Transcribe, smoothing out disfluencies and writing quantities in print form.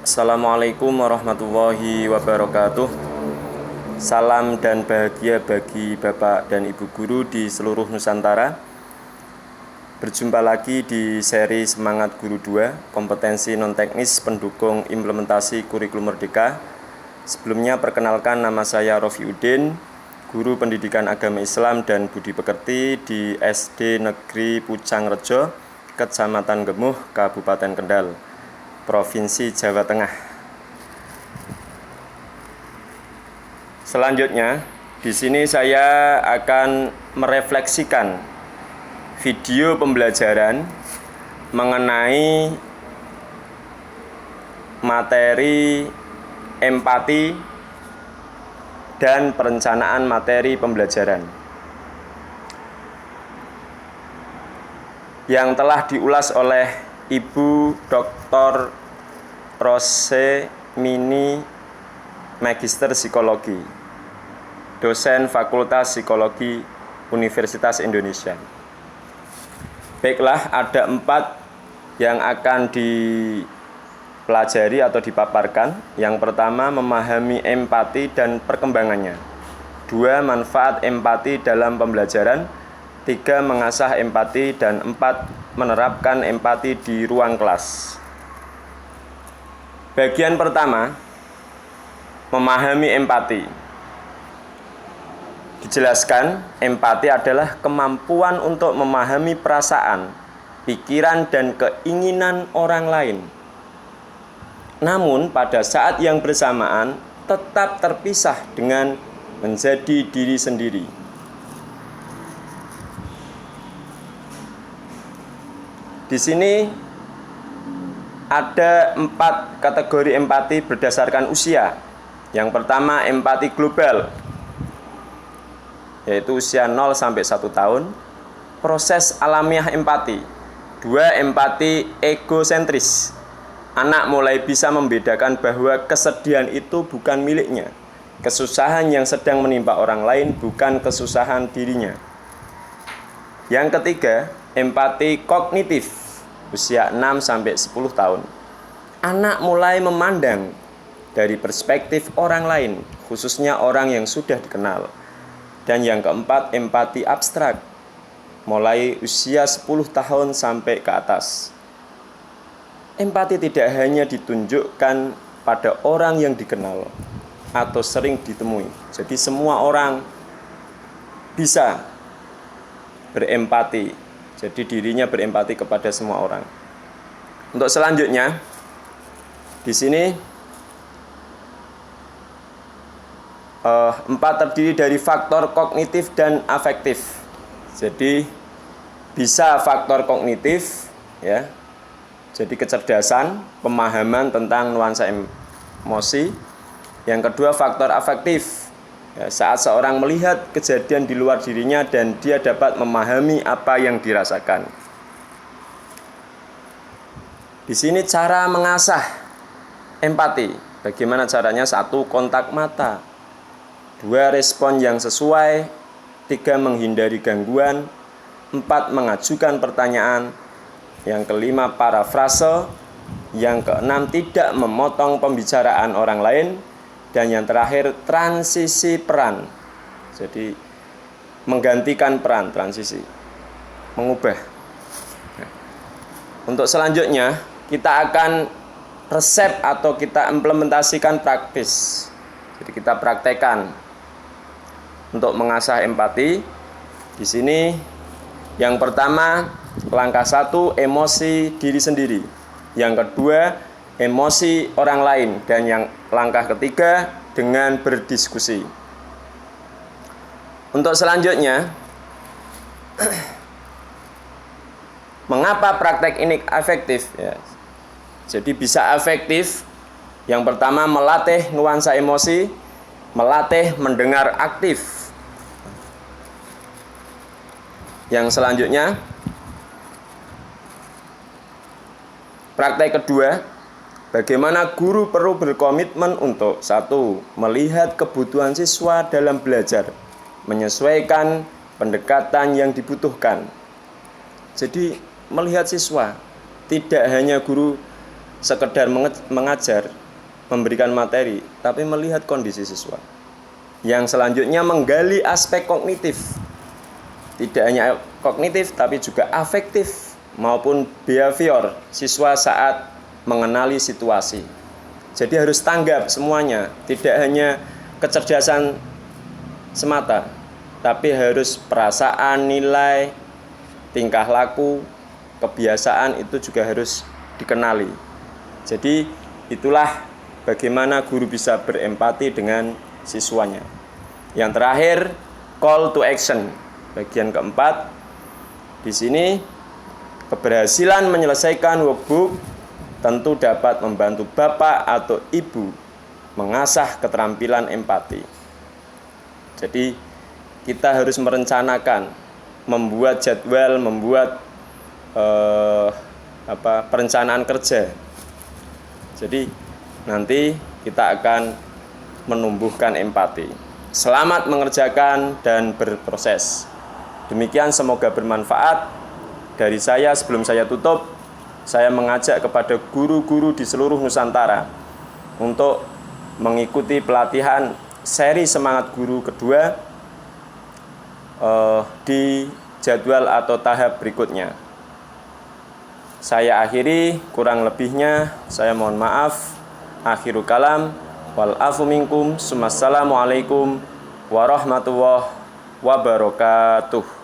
Assalamualaikum warahmatullahi wabarakatuh. Salam dan bahagia bagi Bapak dan Ibu guru di seluruh Nusantara. Berjumpa lagi di seri Semangat Guru 2, kompetensi non-teknis pendukung implementasi kurikulum merdeka. Sebelumnya perkenalkan, nama saya Rofiuddin, guru pendidikan agama Islam dan budi pekerti di SD Negeri Pucang Rejo, Kecamatan Gemuh, Kabupaten Kendal, Provinsi Jawa Tengah. Selanjutnya, di sini saya akan merefleksikan video pembelajaran mengenai materi empati dan perencanaan materi pembelajaran yang telah diulas oleh Ibu Dr. Rose Mini, Magister Psikologi, dosen Fakultas Psikologi Universitas Indonesia. Baiklah, ada 4 yang akan dipelajari atau dipaparkan. Yang pertama, memahami empati dan perkembangannya. 2, manfaat empati dalam pembelajaran. 3, mengasah empati. Dan 4, menerapkan empati di ruang kelas. Bagian pertama, memahami empati. Dijelaskan, empati adalah kemampuan untuk memahami perasaan, pikiran, dan keinginan orang lain. Namun, pada saat yang bersamaan, tetap terpisah dengan menjadi diri sendiri. Di sini ada 4 kategori empati berdasarkan usia. Yang pertama, empati global, yaitu usia 0 sampai 1 tahun. Proses alamiah empati. 2, empati egosentris. Anak mulai bisa membedakan bahwa kesedihan itu bukan miliknya. Kesusahan yang sedang menimpa orang lain bukan kesusahan dirinya. Yang ketiga, empati kognitif. Usia 6 sampai 10 tahun. Anak mulai memandang dari perspektif orang lain, khususnya orang yang sudah dikenal. Dan yang keempat, empati abstrak, mulai usia 10 tahun sampai ke atas. Empati tidak hanya ditunjukkan pada orang yang dikenal atau sering ditemui. Jadi semua orang bisa berempati. Jadi dirinya berempati kepada semua orang. Untuk selanjutnya, di sini 4 terdiri dari faktor kognitif dan afektif. Jadi bisa faktor kognitif, ya. Jadi kecerdasan, pemahaman tentang nuansa emosi. Yang kedua, faktor afektif. Ya, saat seorang melihat kejadian di luar dirinya dan dia dapat memahami apa yang dirasakan. Di sini cara mengasah empati. Bagaimana caranya? 1, kontak mata. 2, respon yang sesuai. 3, menghindari gangguan. 4, mengajukan pertanyaan. Yang kelima, parafrase. Yang keenam, tidak memotong pembicaraan orang lain. Dan yang terakhir, transisi peran. Jadi menggantikan peran, transisi, mengubah. Untuk selanjutnya, kita akan resep atau kita implementasikan praktis. Jadi kita praktekkan untuk mengasah empati. Di sini yang pertama, langkah 1, emosi diri sendiri. Yang kedua, emosi orang lain. Dan yang langkah ketiga, dengan berdiskusi. Untuk selanjutnya, mengapa praktek ini efektif? Ya. Jadi bisa efektif. Yang pertama, melatih nuansa emosi, melatih mendengar aktif. Yang selanjutnya, praktek kedua, bagaimana guru perlu berkomitmen untuk 1, melihat kebutuhan siswa dalam belajar, menyesuaikan pendekatan yang dibutuhkan. Jadi melihat siswa, tidak hanya guru sekedar mengajar, memberikan materi, tapi melihat kondisi siswa. Yang selanjutnya menggali aspek kognitif. Tidak hanya kognitif tapi juga afektif maupun behavior siswa saat mengenali situasi. Jadi harus tanggap semuanya, tidak hanya kecerdasan semata, tapi harus perasaan, nilai, tingkah laku, kebiasaan itu juga harus dikenali. Jadi itulah bagaimana guru bisa berempati dengan siswanya. Yang terakhir, call to action. Bagian keempat, di sini keberhasilan menyelesaikan workbook tentu dapat membantu bapak atau ibu mengasah keterampilan empati. Jadi kita harus merencanakan, membuat jadwal, membuat perencanaan kerja. Jadi nanti kita akan menumbuhkan empati. Selamat mengerjakan dan berproses. Demikian, semoga bermanfaat. Dari saya, sebelum saya tutup, saya mengajak kepada guru-guru di seluruh Nusantara untuk mengikuti pelatihan seri Semangat Guru kedua di jadwal atau tahap berikutnya. Saya akhiri, kurang lebihnya saya mohon maaf. Akhirul kalam, wal afu minkum, sumassalamualaikum warahmatullahi wabarakatuh.